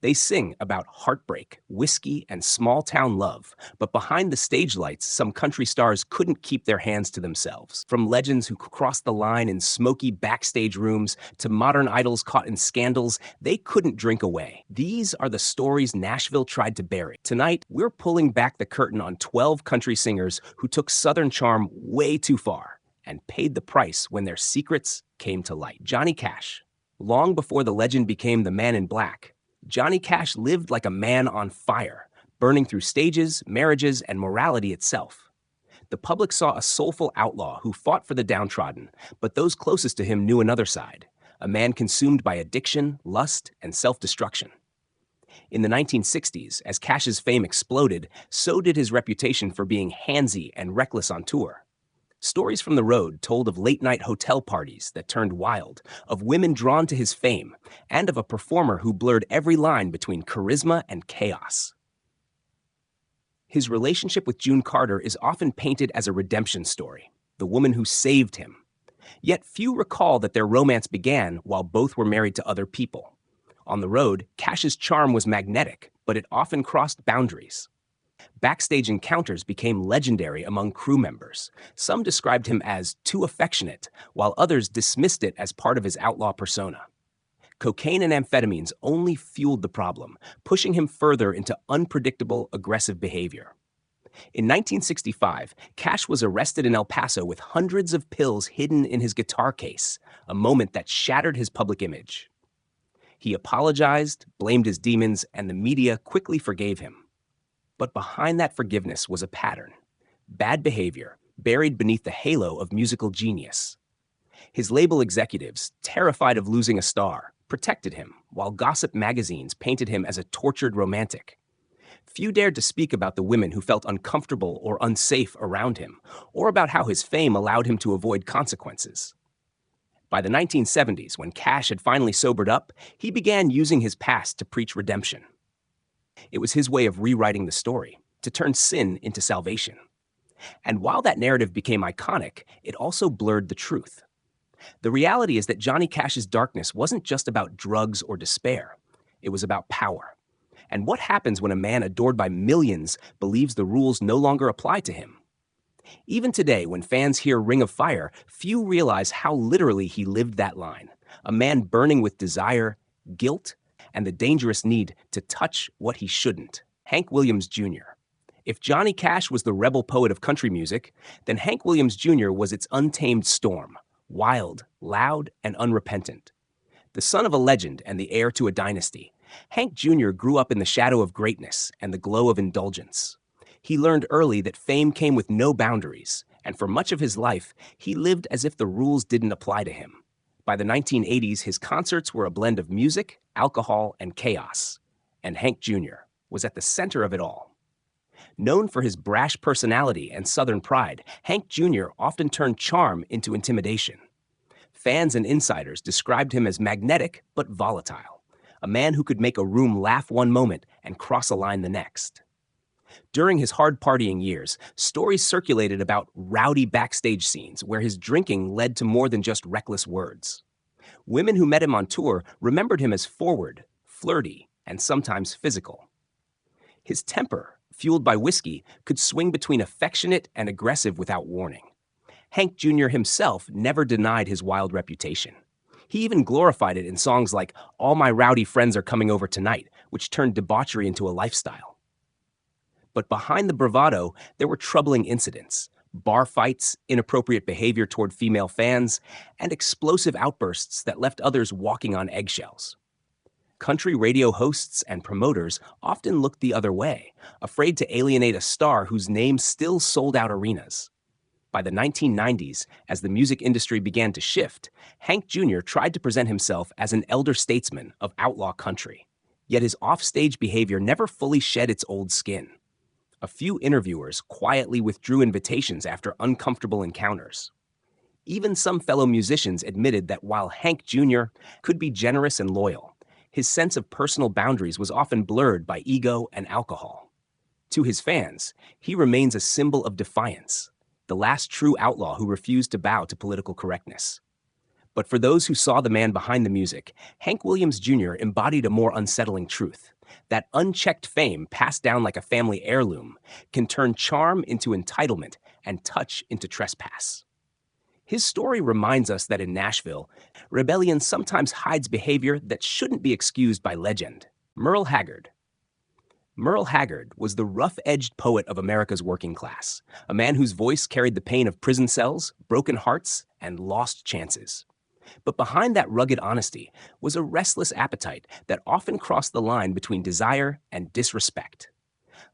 They sing about heartbreak, whiskey, and small town love, but behind the stage lights, some country stars couldn't keep their hands to themselves. From legends who crossed the line in smoky backstage rooms to modern idols caught in scandals, they couldn't drink away. These are the stories Nashville tried to bury. Tonight, we're pulling back the curtain on 12 country singers who took Southern charm way too far and paid the price when their secrets came to light. Johnny Cash. Long before the legend became the Man in Black, Johnny Cash lived like a man on fire, burning through stages, marriages, and morality itself. The public saw a soulful outlaw who fought for the downtrodden, but those closest to him knew another side, a man consumed by addiction, lust, and self-destruction. In the 1960s, as Cash's fame exploded, so did his reputation for being handsy and reckless on tour. Stories from the road told of late-night hotel parties that turned wild, of women drawn to his fame, and of a performer who blurred every line between charisma and chaos. His relationship with June Carter is often painted as a redemption story, the woman who saved him. Yet few recall that their romance began while both were married to other people. On the road, Cash's charm was magnetic, but it often crossed boundaries. Backstage encounters became legendary among crew members. Some described him as too affectionate, while others dismissed it as part of his outlaw persona. Cocaine and amphetamines only fueled the problem, pushing him further into unpredictable, aggressive behavior. In 1965, Cash was arrested in El Paso with hundreds of pills hidden in his guitar case, a moment that shattered his public image. He apologized, blamed his demons, and the media quickly forgave him. But behind that forgiveness was a pattern. Bad behavior, buried beneath the halo of musical genius. His label executives, terrified of losing a star, protected him, while gossip magazines painted him as a tortured romantic. Few dared to speak about the women who felt uncomfortable or unsafe around him, or about how his fame allowed him to avoid consequences. By the 1970s, when Cash had finally sobered up, he began using his past to preach redemption. It was his way of rewriting the story, to turn sin into salvation. And while that narrative became iconic, it also blurred the truth. The reality is that Johnny Cash's darkness wasn't just about drugs or despair. It was about power. And what happens when a man adored by millions believes the rules no longer apply to him? Even today, when fans hear Ring of Fire, few realize how literally he lived that line. A man burning with desire, guilt, and the dangerous need to touch what he shouldn't. Hank Williams Jr. If Johnny Cash was the rebel poet of country music, then Hank Williams Jr. was its untamed storm, wild, loud, and unrepentant. The son of a legend and the heir to a dynasty, Hank Jr. grew up in the shadow of greatness and the glow of indulgence. He learned early that fame came with no boundaries, and for much of his life, he lived as if the rules didn't apply to him. By the 1980s, his concerts were a blend of music, alcohol, and chaos, and Hank Jr. was at the center of it all. Known for his brash personality and Southern pride, Hank Jr. often turned charm into intimidation. Fans and insiders described him as magnetic but volatile, a man who could make a room laugh one moment and cross a line the next. During his hard partying years, stories circulated about rowdy backstage scenes where his drinking led to more than just reckless words. Women who met him on tour remembered him as forward, flirty, and sometimes physical. His temper, fueled by whiskey, could swing between affectionate and aggressive without warning. Hank Jr. himself never denied his wild reputation. He even glorified it in songs like All My Rowdy Friends Are Coming Over Tonight, which turned debauchery into a lifestyle. But behind the bravado, there were troubling incidents, bar fights, inappropriate behavior toward female fans, and explosive outbursts that left others walking on eggshells. Country radio hosts and promoters often looked the other way, afraid to alienate a star whose name still sold out arenas. By the 1990s, as the music industry began to shift, Hank Jr. tried to present himself as an elder statesman of outlaw country. Yet his offstage behavior never fully shed its old skin. A few interviewers quietly withdrew invitations after uncomfortable encounters. Even some fellow musicians admitted that while Hank Jr. could be generous and loyal, his sense of personal boundaries was often blurred by ego and alcohol. To his fans, he remains a symbol of defiance, the last true outlaw who refused to bow to political correctness. But for those who saw the man behind the music, Hank Williams Jr. embodied a more unsettling truth. That unchecked fame, passed down like a family heirloom, can turn charm into entitlement and touch into trespass. His story reminds us that in Nashville, rebellion sometimes hides behavior that shouldn't be excused by legend. Merle Haggard. Merle Haggard was the rough-edged poet of America's working class, a man whose voice carried the pain of prison cells, broken hearts, and lost chances. But behind that rugged honesty was a restless appetite that often crossed the line between desire and disrespect.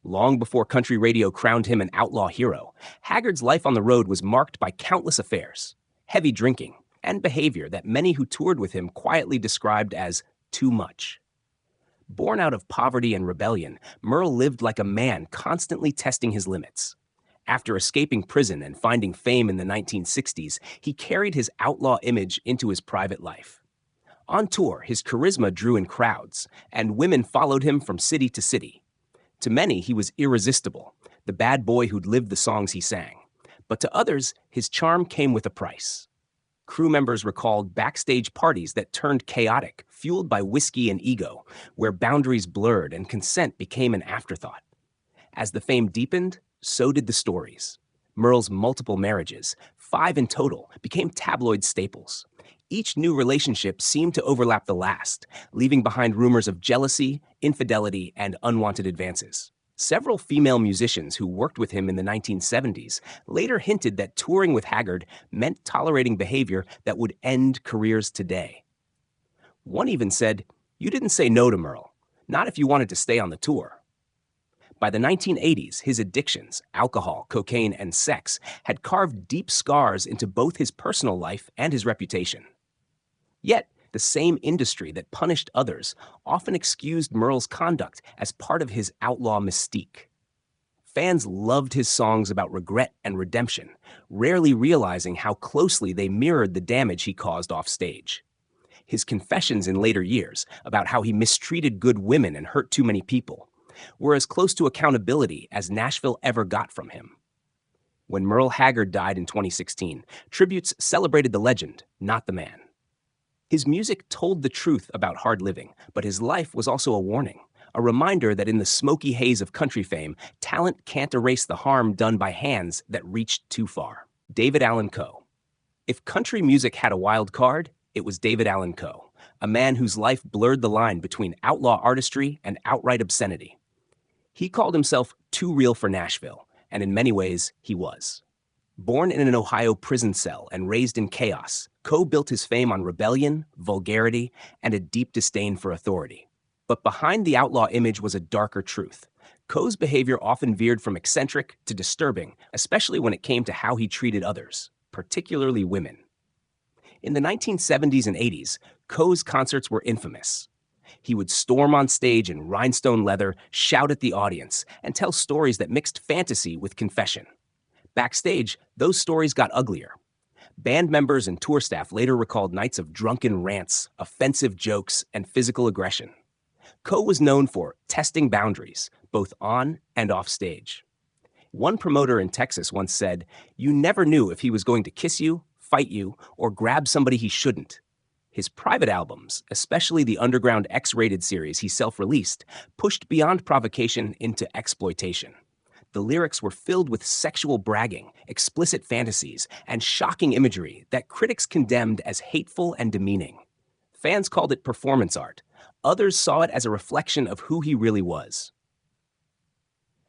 Long before country radio crowned him an outlaw hero, Haggard's life on the road was marked by countless affairs, heavy drinking, and behavior that many who toured with him quietly described as too much. Born out of poverty and rebellion, Merle lived like a man constantly testing his limits. After escaping prison and finding fame in the 1960s, he carried his outlaw image into his private life. On tour, his charisma drew in crowds, and women followed him from city to city. To many, he was irresistible, the bad boy who'd lived the songs he sang. But to others, his charm came with a price. Crew members recalled backstage parties that turned chaotic, fueled by whiskey and ego, where boundaries blurred and consent became an afterthought. As the fame deepened, so did the stories. Merle's multiple marriages, 5 in total, became tabloid staples. Each new relationship seemed to overlap the last, leaving behind rumors of jealousy, infidelity, and unwanted advances. Several female musicians who worked with him in the 1970s later hinted that touring with Haggard meant tolerating behavior that would end careers today. One even said, "You didn't say no to Merle, not if you wanted to stay on the tour." By the 1980s, his addictions, alcohol, cocaine, and sex, had carved deep scars into both his personal life and his reputation. Yet, the same industry that punished others often excused Merle's conduct as part of his outlaw mystique. Fans loved his songs about regret and redemption, rarely realizing how closely they mirrored the damage he caused off stage. His confessions in later years about how he mistreated good women and hurt too many people were as close to accountability as Nashville ever got from him. When Merle Haggard died in 2016, tributes celebrated the legend, not the man. His music told the truth about hard living, but his life was also a warning, a reminder that in the smoky haze of country fame, talent can't erase the harm done by hands that reached too far. David Allan Coe. If country music had a wild card, it was David Allan Coe, a man whose life blurred the line between outlaw artistry and outright obscenity. He called himself too real for Nashville, and in many ways, he was. Born in an Ohio prison cell and raised in chaos, Coe built his fame on rebellion, vulgarity, and a deep disdain for authority. But behind the outlaw image was a darker truth. Coe's behavior often veered from eccentric to disturbing, especially when it came to how he treated others, particularly women. In the 1970s and 80s, Coe's concerts were infamous. He would storm on stage in rhinestone leather, shout at the audience, and tell stories that mixed fantasy with confession. Backstage, those stories got uglier. Band members and tour staff later recalled nights of drunken rants, offensive jokes, and physical aggression. Coe was known for testing boundaries, both on and off stage. One promoter in Texas once said, "You never knew if he was going to kiss you, fight you, or grab somebody he shouldn't." His private albums, especially the underground X-rated series he self-released, pushed beyond provocation into exploitation. The lyrics were filled with sexual bragging, explicit fantasies, and shocking imagery that critics condemned as hateful and demeaning. Fans called it performance art. Others saw it as a reflection of who he really was.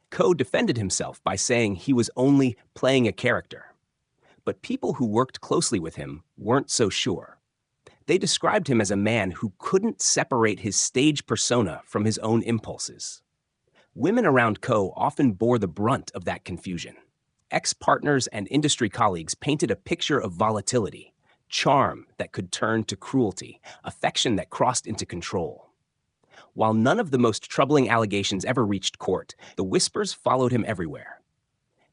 Coe defended himself by saying he was only playing a character. But people who worked closely with him weren't so sure. They described him as a man who couldn't separate his stage persona from his own impulses. Women around Coe often bore the brunt of that confusion. Ex-partners and industry colleagues painted a picture of volatility, charm that could turn to cruelty, affection that crossed into control. While none of the most troubling allegations ever reached court, the whispers followed him everywhere.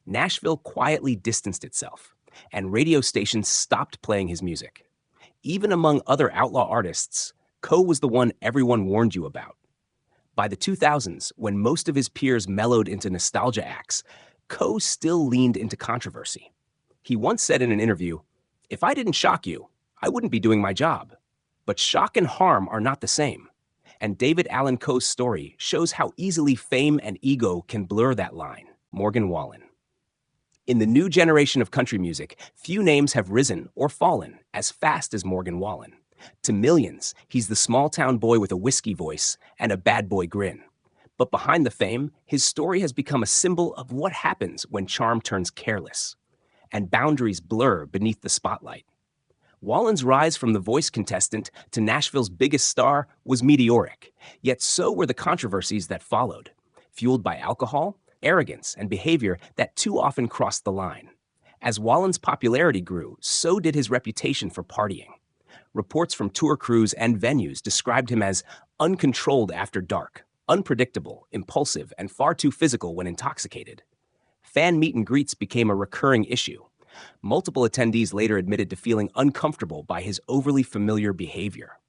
Nashville quietly distanced itself, and radio stations stopped playing his music. Even among other outlaw artists, Coe was the one everyone warned you about. By the 2000s, when most of his peers mellowed into nostalgia acts, Coe still leaned into controversy. He once said in an interview, "If I didn't shock you, I wouldn't be doing my job. But shock and harm are not the same. And David Allan Coe's story shows how easily fame and ego can blur that line. Morgan Wallen. In the new generation of country music, few names have risen or fallen as fast as Morgan Wallen. To millions, he's the small-town boy with a whiskey voice and a bad boy grin. But behind the fame, his story has become a symbol of what happens when charm turns careless, and boundaries blur beneath the spotlight. Wallen's rise from the voice contestant to Nashville's biggest star was meteoric, yet so were the controversies that followed, fueled by alcohol, arrogance, and behavior that too often crossed the line. As Wallen's popularity grew, so did his reputation for partying. Reports from tour crews and venues described him as uncontrolled after dark, unpredictable, impulsive, and far too physical when intoxicated. Fan meet and greets became a recurring issue. Multiple attendees later admitted to feeling uncomfortable by his overly familiar behavior.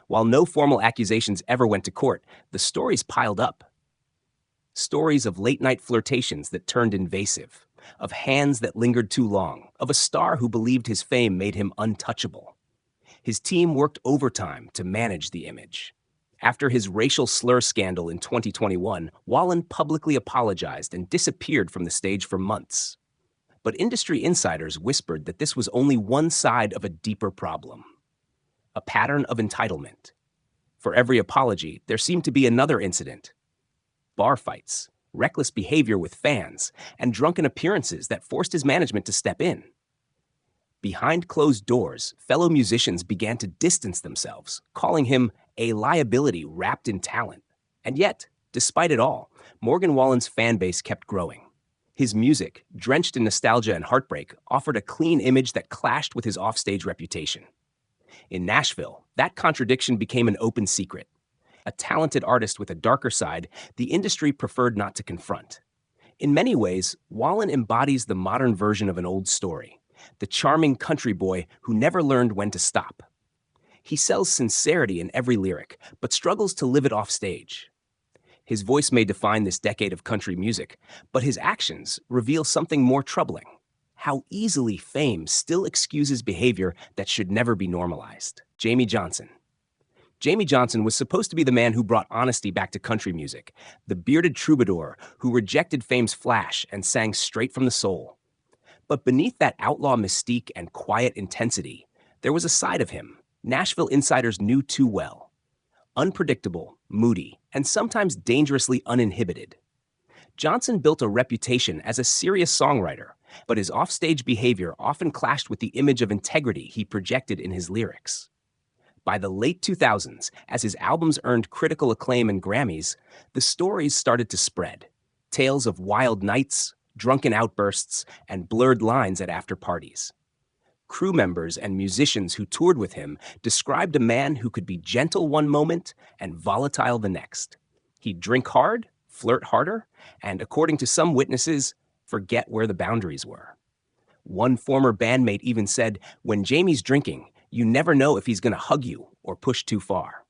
While no formal accusations ever went to court, the stories piled up. Stories of late-night flirtations that turned invasive, of hands that lingered too long, of a star who believed his fame made him untouchable. His team worked overtime to manage the image. After his racial slur scandal in 2021, Wallen publicly apologized and disappeared from the stage for months. But industry insiders whispered that this was only one side of a deeper problem. A pattern of entitlement. For every apology, there seemed to be another incident. Bar fights, reckless behavior with fans, and drunken appearances that forced his management to step in. Behind closed doors, fellow musicians began to distance themselves, calling him a liability wrapped in talent. And yet, despite it all, Morgan Wallen's fan base kept growing. His music, drenched in nostalgia and heartbreak, offered a clean image that clashed with his offstage reputation. In Nashville, that contradiction became an open secret. A talented artist with a darker side, the industry preferred not to confront. In many ways, Wallen embodies the modern version of an old story, the charming country boy who never learned when to stop. He sells sincerity in every lyric, but struggles to live it off stage. His voice may define this decade of country music, but his actions reveal something more troubling: how easily fame still excuses behavior that should never be normalized. Jamey Johnson. Jamey Johnson was supposed to be the man who brought honesty back to country music, the bearded troubadour who rejected fame's flash and sang straight from the soul. But beneath that outlaw mystique and quiet intensity, there was a side of him Nashville insiders knew too well. Unpredictable, moody, and sometimes dangerously uninhibited. Johnson built a reputation as a serious songwriter, but his offstage behavior often clashed with the image of integrity he projected in his lyrics. By the late 2000s, as his albums earned critical acclaim and Grammys, the stories started to spread. Tales of wild nights, drunken outbursts, and blurred lines at after parties. Crew members and musicians who toured with him described a man who could be gentle one moment and volatile the next. He'd drink hard, flirt harder, and, according to some witnesses, forget where the boundaries were. One former bandmate even said, "When Jamey's drinking, you never know if he's going to hug you or push too far."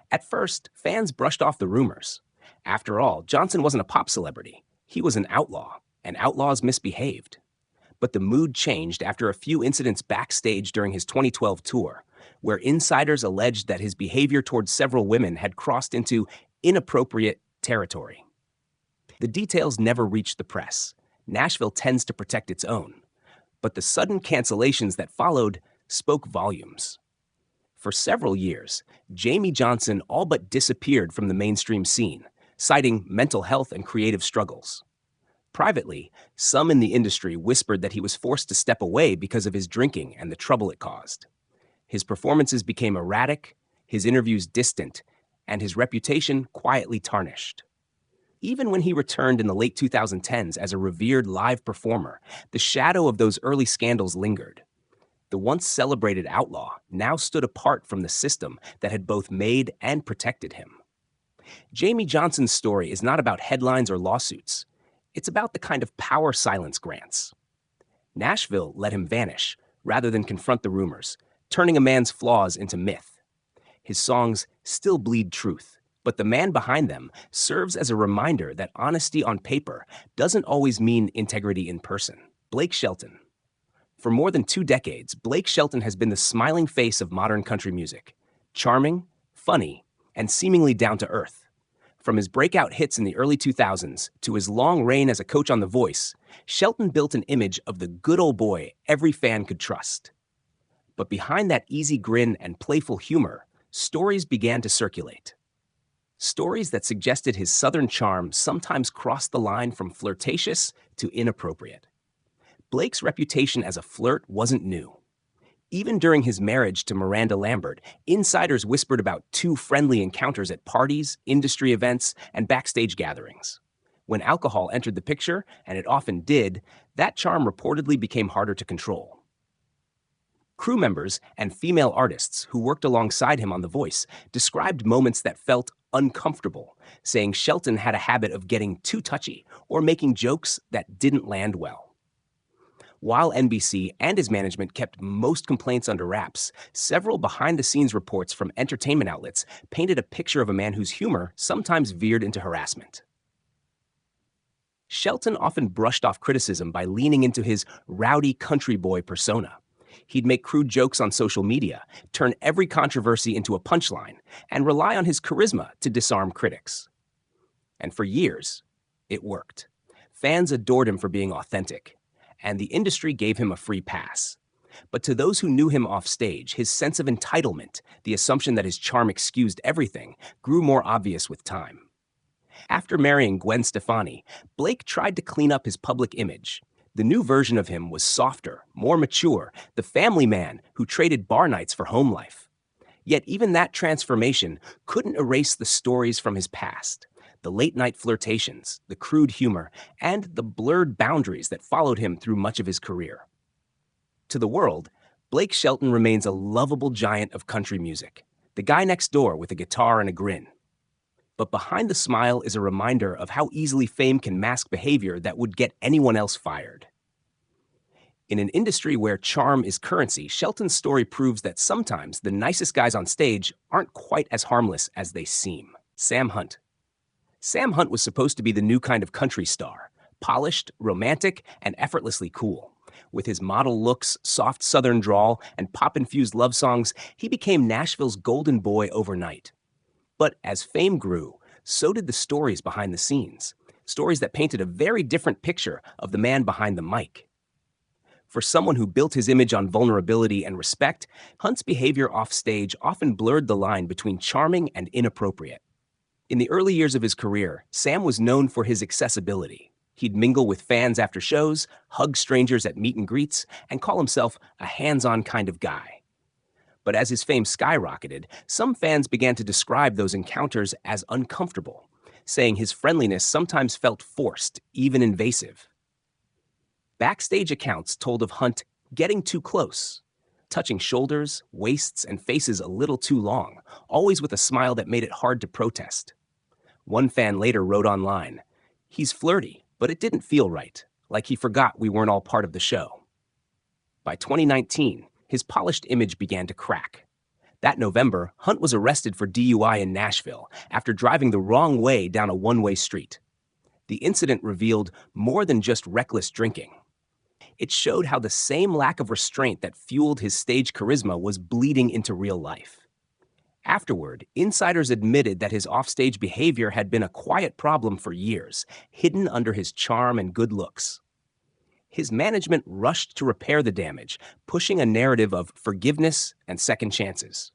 At first, fans brushed off the rumors. After all, Johnson wasn't a pop celebrity. He was an outlaw, and outlaws misbehaved. But the mood changed after a few incidents backstage during his 2012 tour, where insiders alleged that his behavior towards several women had crossed into inappropriate territory. The details never reached the press. Nashville tends to protect its own. But the sudden cancellations that followed spoke volumes. For several years, Jamey Johnson all but disappeared from the mainstream scene, citing mental health and creative struggles. Privately, some in the industry whispered that he was forced to step away because of his drinking and the trouble it caused. His performances became erratic, his interviews distant, and his reputation quietly tarnished. Even when he returned in the late 2010s as a revered live performer, the shadow of those early scandals lingered. The once celebrated outlaw now stood apart from the system that had both made and protected him. Jamey Johnson's story is not about headlines or lawsuits. It's about the kind of power silence grants. Nashville let him vanish rather than confront the rumors, turning a man's flaws into myth. His songs still bleed truth, but the man behind them serves as a reminder that honesty on paper doesn't always mean integrity in person. Blake Shelton. For more than 2 decades, Blake Shelton has been the smiling face of modern country music. Charming, funny, and seemingly down to earth. From his breakout hits in the early 2000s to his long reign as a coach on The Voice, Shelton built an image of the good old boy every fan could trust. But behind that easy grin and playful humor, stories began to circulate. Stories that suggested his southern charm sometimes crossed the line from flirtatious to inappropriate. Blake's reputation as a flirt wasn't new. Even during his marriage to Miranda Lambert, insiders whispered about two friendly encounters at parties, industry events, and backstage gatherings. When alcohol entered the picture, and it often did, that charm reportedly became harder to control. Crew members and female artists who worked alongside him on The Voice described moments that felt uncomfortable, saying Shelton had a habit of getting too touchy or making jokes that didn't land well. While NBC and his management kept most complaints under wraps, several behind-the-scenes reports from entertainment outlets painted a picture of a man whose humor sometimes veered into harassment. Shelton often brushed off criticism by leaning into his rowdy country boy persona. He'd make crude jokes on social media, turn every controversy into a punchline, and rely on his charisma to disarm critics. And for years, it worked. Fans adored him for being authentic, and the industry gave him a free pass. But to those who knew him off stage, his sense of entitlement, the assumption that his charm excused everything, grew more obvious with time. After marrying Gwen Stefani, Blake tried to clean up his public image. The new version of him was softer, more mature, the family man who traded bar nights for home life. Yet even that transformation couldn't erase the stories from his past. The late-night flirtations, the crude humor, and the blurred boundaries that followed him through much of his career. To the world, Blake Shelton remains a lovable giant of country music, the guy next door with a guitar and a grin. But behind the smile is a reminder of how easily fame can mask behavior that would get anyone else fired. In an industry where charm is currency, Shelton's story proves that sometimes the nicest guys on stage aren't quite as harmless as they seem. Sam Hunt. Sam Hunt was supposed to be the new kind of country star, polished, romantic, and effortlessly cool. With his model looks, soft southern drawl, and pop-infused love songs, he became Nashville's golden boy overnight. But as fame grew, so did the stories behind the scenes, stories that painted a very different picture of the man behind the mic. For someone who built his image on vulnerability and respect, Hunt's behavior offstage often blurred the line between charming and inappropriate. In the early years of his career, Sam was known for his accessibility. He'd mingle with fans after shows, hug strangers at meet and greets, and call himself a hands-on kind of guy. But as his fame skyrocketed, some fans began to describe those encounters as uncomfortable, saying his friendliness sometimes felt forced, even invasive. Backstage accounts told of Hunt getting too close, touching shoulders, waists, and faces a little too long, always with a smile that made it hard to protest. One fan later wrote online, "He's flirty, but it didn't feel right, like he forgot we weren't all part of the show." By 2019, his polished image began to crack. That November, Hunt was arrested for DUI in Nashville after driving the wrong way down a one-way street. The incident revealed more than just reckless drinking. It showed how the same lack of restraint that fueled his stage charisma was bleeding into real life. Afterward, insiders admitted that his offstage behavior had been a quiet problem for years, hidden under his charm and good looks. His management rushed to repair the damage, pushing a narrative of forgiveness and second chances.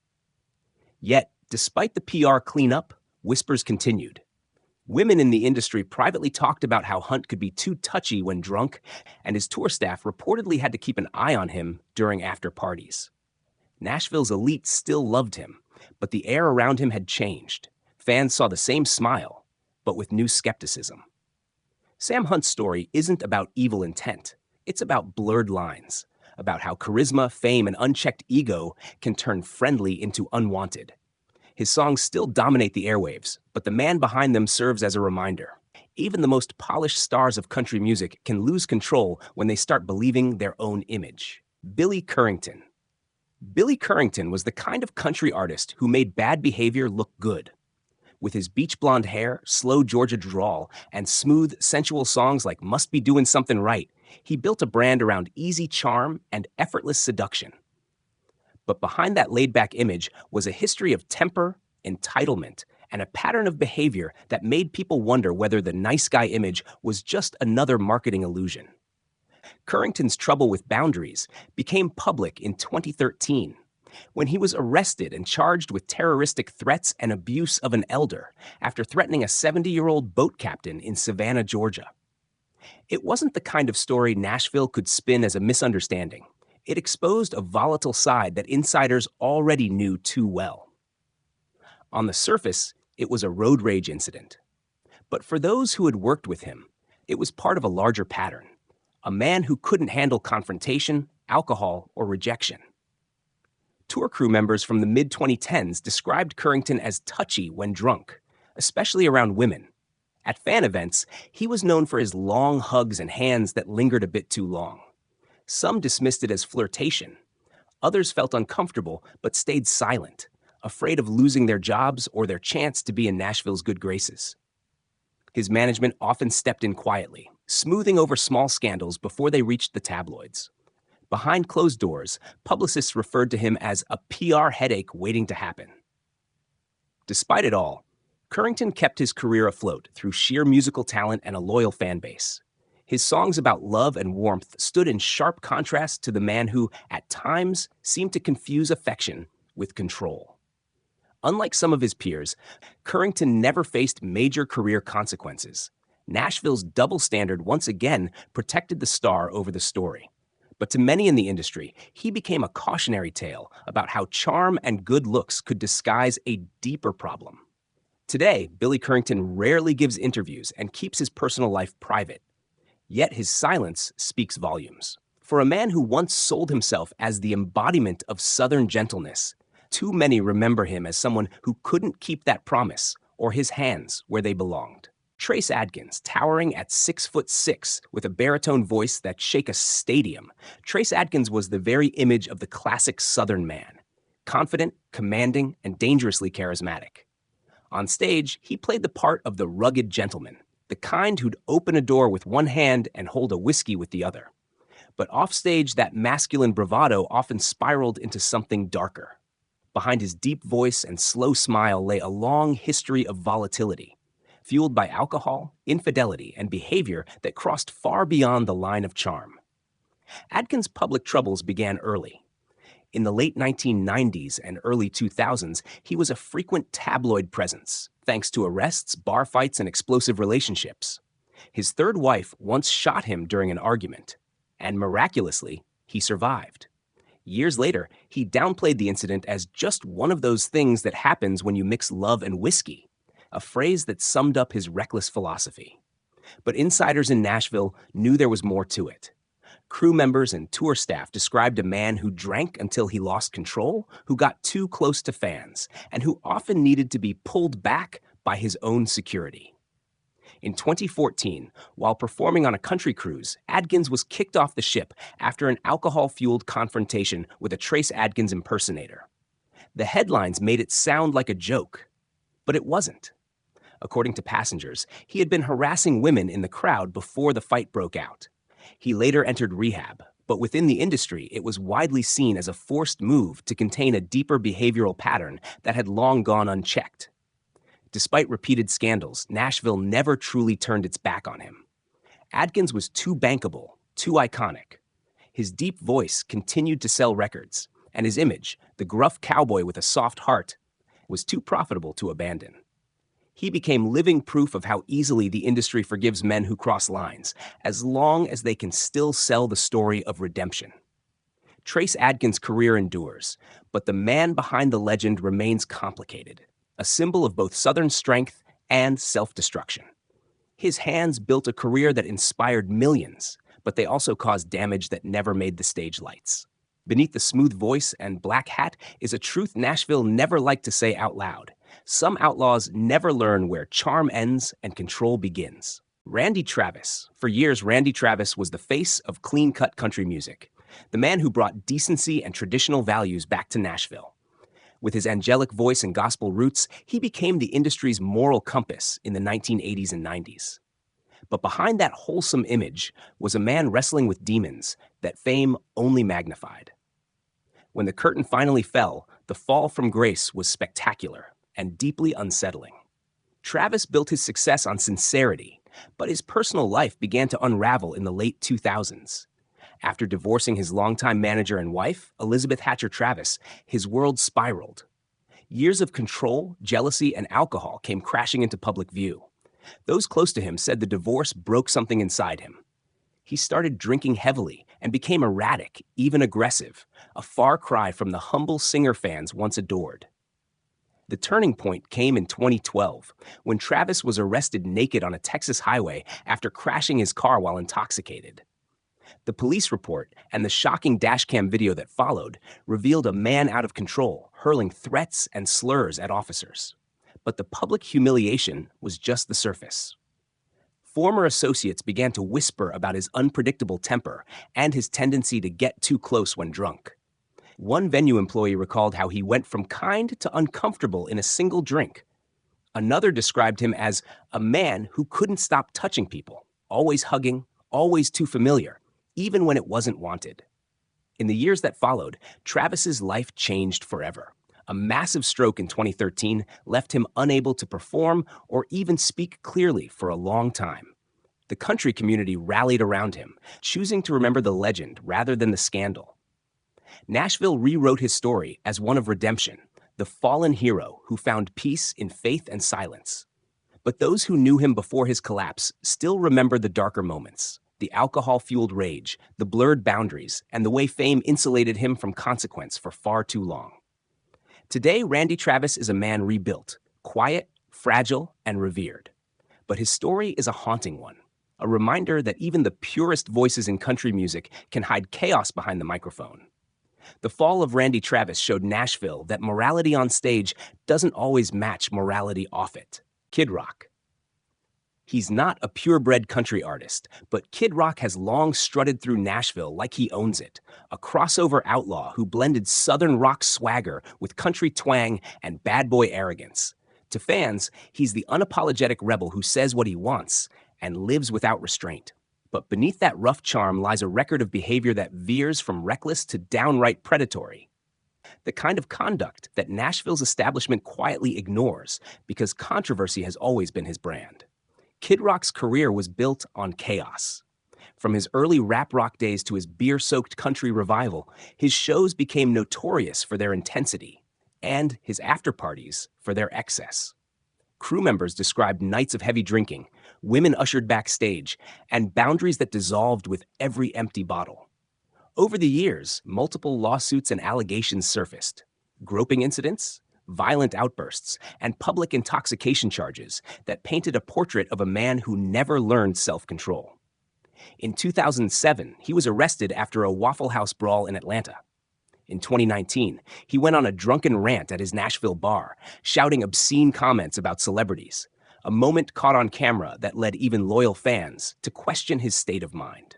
Yet, despite the PR cleanup, whispers continued. Women in the industry privately talked about how Hunt could be too touchy when drunk, and his tour staff reportedly had to keep an eye on him during after parties. Nashville's elite still loved him, but the air around him had changed. Fans saw the same smile, but with new skepticism. Sam Hunt's story isn't about evil intent. It's about blurred lines, about how charisma, fame, and unchecked ego can turn friendly into unwanted. His songs still dominate the airwaves, but the man behind them serves as a reminder. Even the most polished stars of country music can lose control when they start believing their own image. Billy Currington. Billy Currington was the kind of country artist who made bad behavior look good. With his beach blonde hair, slow Georgia drawl, and smooth, sensual songs like Must Be Doing Something Right, He built a brand around easy charm and effortless seduction. But behind that laid-back image was a history of temper, entitlement, and a pattern of behavior that made people wonder whether the nice guy image was just another marketing illusion. Currington's trouble with boundaries became public in 2013 when he was arrested and charged with terroristic threats and abuse of an elder after threatening a 70-year-old boat captain in Savannah, Georgia. It wasn't the kind of story Nashville could spin as a misunderstanding. It exposed a volatile side that insiders already knew too well. On the surface, it was a road rage incident. But for those who had worked with him, it was part of a larger pattern. A man who couldn't handle confrontation, alcohol, or rejection. Tour crew members from the mid-2010s described Currington as touchy when drunk, especially around women. At fan events, he was known for his long hugs and hands that lingered a bit too long. Some dismissed it as flirtation. Others felt uncomfortable but stayed silent, afraid of losing their jobs or their chance to be in Nashville's good graces. His management often stepped in quietly, smoothing over small scandals before they reached the tabloids. Behind closed doors, publicists referred to him as a PR headache waiting to happen. Despite it all, Currington kept his career afloat through sheer musical talent and a loyal fan base. His songs about love and warmth stood in sharp contrast to the man who, at times, seemed to confuse affection with control. Unlike some of his peers, Currington never faced major career consequences. Nashville's double standard once again protected the star over the story. But to many in the industry, he became a cautionary tale about how charm and good looks could disguise a deeper problem. Today, Billy Currington rarely gives interviews and keeps his personal life private. Yet his silence speaks volumes. For a man who once sold himself as the embodiment of Southern gentleness, too many remember him as someone who couldn't keep that promise or his hands where they belonged. Trace Adkins, towering at 6'6", with a baritone voice that shake a stadium, Trace Adkins was the very image of the classic Southern man. Confident, commanding, and dangerously charismatic. On stage, he played the part of the rugged gentleman, the kind who'd open a door with one hand and hold a whiskey with the other. But offstage, that masculine bravado often spiraled into something darker. Behind his deep voice and slow smile lay a long history of volatility, fueled by alcohol, infidelity, and behavior that crossed far beyond the line of charm. Adkins' public troubles began early. In the late 1990s and early 2000s, he was a frequent tabloid presence, thanks to arrests, bar fights, and explosive relationships. His third wife once shot him during an argument, and miraculously, he survived. Years later, he downplayed the incident as just one of those things that happens when you mix love and whiskey, a phrase that summed up his reckless philosophy. But insiders in Nashville knew there was more to it. Crew members and tour staff described a man who drank until he lost control, who got too close to fans, and who often needed to be pulled back by his own security. In 2014, while performing on a country cruise, Adkins was kicked off the ship after an alcohol-fueled confrontation with a Trace Adkins impersonator. The headlines made it sound like a joke, but it wasn't. According to passengers, he had been harassing women in the crowd before the fight broke out. He later entered rehab, but within the industry, it was widely seen as a forced move to contain a deeper behavioral pattern that had long gone unchecked. Despite repeated scandals, Nashville never truly turned its back on him. Adkins was too bankable, too iconic. His deep voice continued to sell records, and his image, the gruff cowboy with a soft heart, was too profitable to abandon. He became living proof of how easily the industry forgives men who cross lines, as long as they can still sell the story of redemption. Trace Adkins' career endures, but the man behind the legend remains complicated, a symbol of both Southern strength and self-destruction. His hands built a career that inspired millions, but they also caused damage that never made the stage lights. Beneath the smooth voice and black hat is a truth Nashville never liked to say out loud. Some outlaws never learn where charm ends and control begins. Randy Travis. For years, Randy Travis was the face of clean-cut country music, the man who brought decency and traditional values back to Nashville. With his angelic voice and gospel roots, he became the industry's moral compass in the 1980s and 90s. But behind that wholesome image was a man wrestling with demons that fame only magnified. When the curtain finally fell, the fall from grace was spectacular and deeply unsettling. Travis built his success on sincerity, but his personal life began to unravel in the late 2000s. After divorcing his longtime manager and wife, Elizabeth Hatcher Travis, his world spiraled. Years of control, jealousy, and alcohol came crashing into public view. Those close to him said the divorce broke something inside him. He started drinking heavily and became erratic, even aggressive, a far cry from the humble singer fans once adored. The turning point came in 2012, when Travis was arrested naked on a Texas highway after crashing his car while intoxicated. The police report and the shocking dashcam video that followed revealed a man out of control, hurling threats and slurs at officers. But the public humiliation was just the surface. Former associates began to whisper about his unpredictable temper and his tendency to get too close when drunk. One venue employee recalled how he went from kind to uncomfortable in a single drink. Another described him as a man who couldn't stop touching people, always hugging, always too familiar, even when it wasn't wanted. In the years that followed, Travis's life changed forever. A massive stroke in 2013 left him unable to perform or even speak clearly for a long time. The country community rallied around him, choosing to remember the legend rather than the scandal. Nashville rewrote his story as one of redemption, the fallen hero who found peace in faith and silence. But those who knew him before his collapse still remember the darker moments, the alcohol-fueled rage, the blurred boundaries, and the way fame insulated him from consequence for far too long. Today, Randy Travis is a man rebuilt, quiet, fragile, and revered. But his story is a haunting one, a reminder that even the purest voices in country music can hide chaos behind the microphone. The fall of Randy Travis showed Nashville that morality on stage doesn't always match morality off it. Kid Rock. He's not a purebred country artist, but Kid Rock has long strutted through Nashville like he owns it, a crossover outlaw who blended southern rock swagger with country twang and bad boy arrogance. To fans, he's the unapologetic rebel who says what he wants and lives without restraint. But beneath that rough charm lies a record of behavior that veers from reckless to downright predatory. The kind of conduct that Nashville's establishment quietly ignores because controversy has always been his brand. Kid Rock's career was built on chaos. From his early rap rock days to his beer-soaked country revival, his shows became notorious for their intensity, and his after-parties for their excess. Crew members described nights of heavy drinking, women ushered backstage, and boundaries that dissolved with every empty bottle. Over the years, multiple lawsuits and allegations surfaced. Groping incidents, violent outbursts, and public intoxication charges that painted a portrait of a man who never learned self-control. In 2007, he was arrested after a Waffle House brawl in Atlanta. In 2019, he went on a drunken rant at his Nashville bar, shouting obscene comments about celebrities, a moment caught on camera that led even loyal fans to question his state of mind.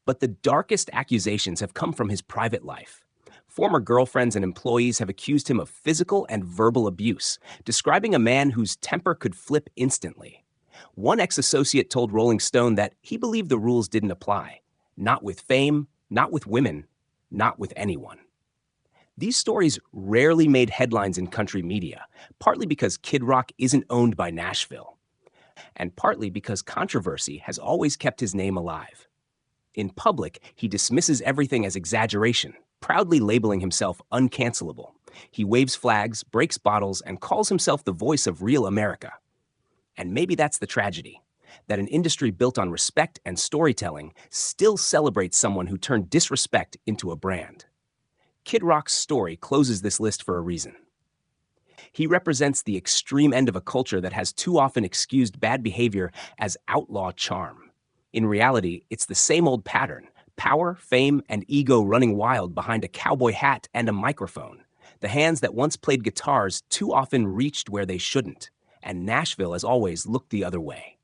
But the darkest accusations have come from his private life. Former girlfriends and employees have accused him of physical and verbal abuse, describing a man whose temper could flip instantly. One ex-associate told Rolling Stone that he believed the rules didn't apply. Not with fame, not with women, not with anyone. These stories rarely made headlines in country media, partly because Kid Rock isn't owned by Nashville, and partly because controversy has always kept his name alive. In public, he dismisses everything as exaggeration, proudly labeling himself uncancelable. He waves flags, breaks bottles, and calls himself the voice of real America. And maybe that's the tragedy, that an industry built on respect and storytelling still celebrates someone who turned disrespect into a brand. Kid Rock's story closes this list for a reason. He represents the extreme end of a culture that has too often excused bad behavior as outlaw charm. In reality, it's the same old pattern: power, fame, and ego running wild behind a cowboy hat and a microphone. The hands that once played guitars too often reached where they shouldn't, and Nashville has always looked the other way.